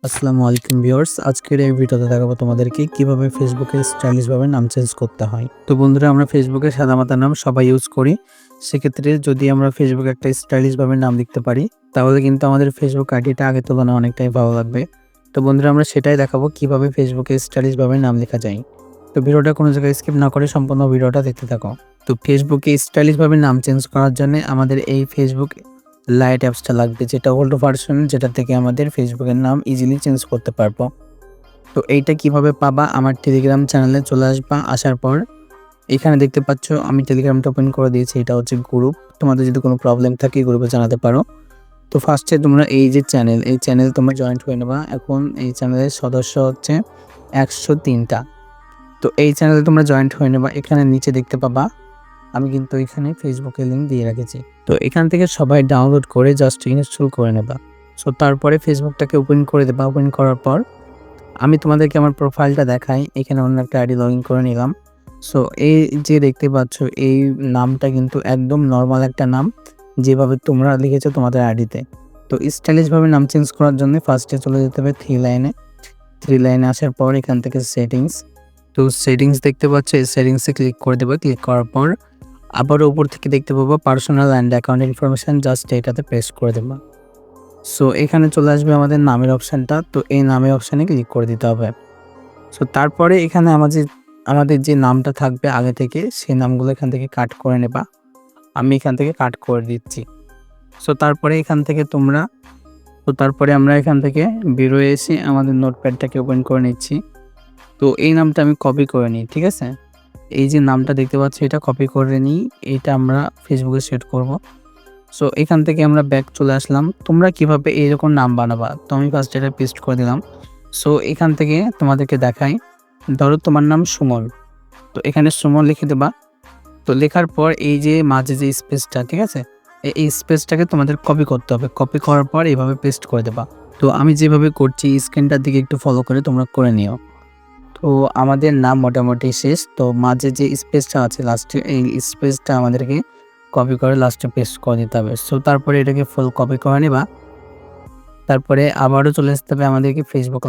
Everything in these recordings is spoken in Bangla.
আসসালামু আলাইকুম ভিউয়ার্স, আজকের এই ভিডিওতে দেখাবো তোমাদেরকে কিভাবে ফেসবুকে স্টাইলিশ ভাবে নাম চেঞ্জ করতে হয়। তো বন্ধুরা, আমরা ফেসবুকে সাদামাটা নাম সবাই ইউজ করি। সেক্ষেত্রে যদি আমরা ফেসবুকে একটা স্টাইলিশ ভাবে নাম লিখতে পারি, তাহলে কিন্তু আমাদের ফেসবুক আইডিটা আগের তুলনায় অনেকটাই ভালো লাগবে। তো বন্ধুরা, আমরা সেটাই দেখাবো কিভাবে ফেসবুকে স্টাইলিশ ভাবে নাম লেখা যায়। তো ভিডিওটা কোনো জায়গায় স্কিপ না করে সম্পূর্ণ ভিডিওটা দেখতে থাকো। তো ফেসবুকে স্টাইলিশ ভাবে নাম চেঞ্জ করার জন্য আমাদের এই ফেসবুক লাইট অ্যাপসটা লাগবে, যেটা ওল্ড ভার্সন, যেটা থেকে আমাদের ফেসবুকের নাম ইজিলি চেঞ্জ করতে পারবো। তো এইটা কিভাবে পাবা? আমার টেলিগ্রাম চ্যানেলে চলে আসবা। আসার পর এখানে দেখতে পাচ্ছ আমি টেলিগ্রামটা ওপেন করে দিয়েছি। এটা হচ্ছে গ্রুপ। তোমাদের যদি কোনো প্রবলেম থাকে গ্রুপে জানাতে পারো। তো ফার্স্টে তোমরা এই যে এই চ্যানেল তোমরা জয়েন্ট হয়ে নেবা। এখন এই চ্যানেলের সদস্য হচ্ছে 103টা। তো এই চ্যানেলে তোমরা জয়েন্ট হয়ে নেবা। এখানে নিচে দেখতে পাবা আমি কিন্তু এখানে ফেসবুকের লিঙ্ক দিয়ে রেখেছি। তো এখান থেকে সবাই ডাউনলোড করে জাস্ট ইনস্টল করে নেবা। সো তারপরে ফেসবুকটাকে ওপেন করে দেবা। ওপেন করার পর আমি তোমাদেরকে আমার প্রোফাইলটা দেখাই। এখানে অন্য একটা আইডি লগ ইন করে নিলাম। সো এই যে দেখতে পাচ্ছ, এই নামটা কিন্তু একদম নর্মাল একটা নাম, যেভাবে তোমরা লিখেছো তোমাদের আইডিতে। তো স্টাইলিশভাবে নাম চেঞ্জ করার জন্য ফার্স্টে চলে যেতে হবে থ্রি লাইনে আসার পর এখান থেকে সেটিংস। তো সেটিংস দেখতে পাচ্ছ, এই সেটিংসে ক্লিক করে দেবো। ক্লিক করার পর আবারও উপর থেকে দেখতে পাবো personal and account information, just এটাতে প্রেস করে দেবো। সো এখানে চলে আসবে আমাদের নামের অপশানটা। তো এই নামের অপশানে ক্লিক করে দিতে হবে। সো তারপরে এখানে আমাদের যে নামটা থাকবে আগে থেকে, সেই নামগুলো এখান থেকে কাট করে নেবা। আমি এখান থেকে কাট করে দিচ্ছি। সো তারপরে আমরা এখান থেকে বেরোয় এসে আমাদের নোটপ্যাডটাকে ওপেন করে নিচ্ছি। তো এই নামটা আমি কপি করে নিই, ঠিক আছে? এই যে নামটা দেখতে পাচ্ছি, এটা কপি করে নিই। এটা আমরা ফেসবুকে সেট করব। সো এখান থেকে আমরা ব্যাক চলে আসলাম। তোমরা কিভাবে এইরকম নাম বানাবা? তো আমি ফার্স্ট এটা পেস্ট করে দিলাম। সো এখান থেকে তোমাদেরকে দেখাই। ধরো তোমার নাম সুমন। তো এখানে সুমন লিখে দেবা। তো লেখার পর এই যে মাঝে যে স্পেসটা, ঠিক আছে? এই স্পেসটাকে তোমাদের কপি করতে হবে। কপি করার পর এইভাবে পেস্ট করে দেবা। তো আমি যেভাবে করছি স্ক্রিনটার দিকে একটু ফলো করে তোমরা করে নিও। তো আমাদের নাম মোটামুটি শেষ। তো মাঝে যে স্পেসটা আছে লাস্টে, এই স্পেসটা আমাদেরকে কপি করে লাস্টে পেস্ট করে দিতে হবে। সো তারপরে এটাকে ফুল কপি করে নেবা। তারপরে আবারও চলে আসতে হবে আমাদেরকে ফেসবুক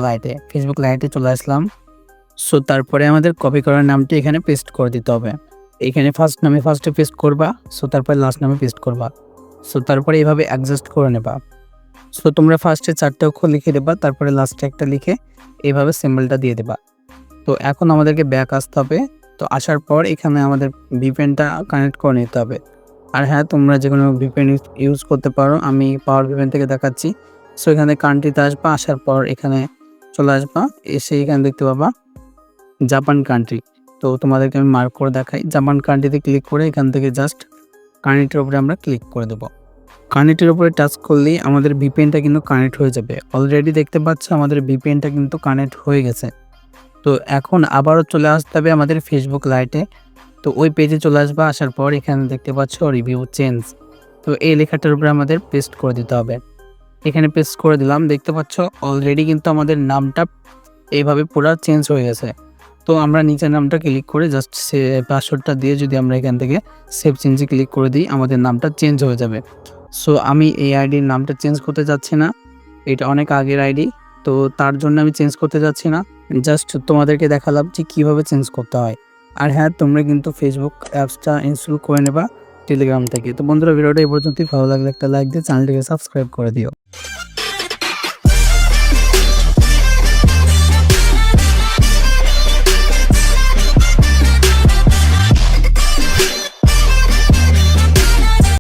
লাইটে চলে আসলাম। সো তারপরে আমাদের কপি করার নামটি এখানে পেস্ট করে দিতে হবে। এখানে ফার্স্টে পেস্ট করবা। সো তারপরে লাস্ট নামে পেস্ট করবা। সো তারপরে এইভাবে অ্যাডজাস্ট করে নেবা। সো তোমরা ফার্স্টে 4টে অক্ষর লিখে দেবা, তারপরে লাস্টে একটা লিখে এইভাবে সিম্বলটা দিয়ে দেবা। তো এখন আমাদেরকে ব্যাক আসতে হবে। তো আসার পর এখানে আমাদের ভিপিএনটা কানেক্ট করে নিতে হবে। আর হ্যাঁ, তোমরা যে কোনো ভিপিএন ইউজ করতে পারো। আমি পাওয়ার ভিপিএন থেকে দেখাচ্ছি। সো এখানে কান্ট্রিতে আসবা। আসার পর এখানে চলে আসবা। এসে এখানে দেখতে পাবা জাপান কান্ট্রি। তো তোমাদেরকে আমি মার্ক করে দেখাই। জাপান কান্ট্রিতে ক্লিক করে এখান থেকে জাস্ট কানেক্টের উপরে আমরা ক্লিক করে দেবো। কানেক্টের উপরে টাচ করলেই আমাদের ভিপিএনটা কিন্তু কানেক্ট হয়ে যাবে। অলরেডি দেখতে পাচ্ছ আমাদের ভিপিএনটা কিন্তু কানেক্ট হয়ে গেছে। তো এখন আবারও চলে আসতে হবে আমাদের ফেসবুক লাইটে। তো ওই পেজে চলে আসবা। আসার পর এখানে দেখতে পাচ্ছ রিভিউ চেঞ্জ। তো এই লেখাটার উপরে আমাদের পেস্ট করে দিতে হবে। এখানে পেস্ট করে দিলাম। দেখতে পাচ্ছ অলরেডি কিন্তু আমাদের নামটা এইভাবে পুরা চেঞ্জ হয়ে গেছে। তো আমরা নিচের নামটা ক্লিক করে জাস্ট পাসওয়ার্ডটা দিয়ে যদি আমরা এখান থেকে সেভ চেঞ্জে ক্লিক করে দিই, আমাদের নামটা চেঞ্জ হয়ে যাবে। সো আমি এই আইডির নামটা চেঞ্জ করতে যাচ্ছি না। এটা অনেক আগের আইডি। তো তার জন্য আমি চেঞ্জ করতে যাচ্ছি না। জাস্ট তোমাদেরকে দেখালাম যে কীভাবে চেঞ্জ করতে হয়। আর হ্যাঁ, তোমরা কিন্তু ফেসবুক অ্যাপসটা ইনস্টল করে নেবা টেলিগ্রাম থেকে। তো বন্ধুরা, ভিডিওটা এই পর্যন্তই। ভালো লাগলে একটা লাইক দিয়ে চ্যানেলটিকে সাবস্ক্রাইব করে দিও।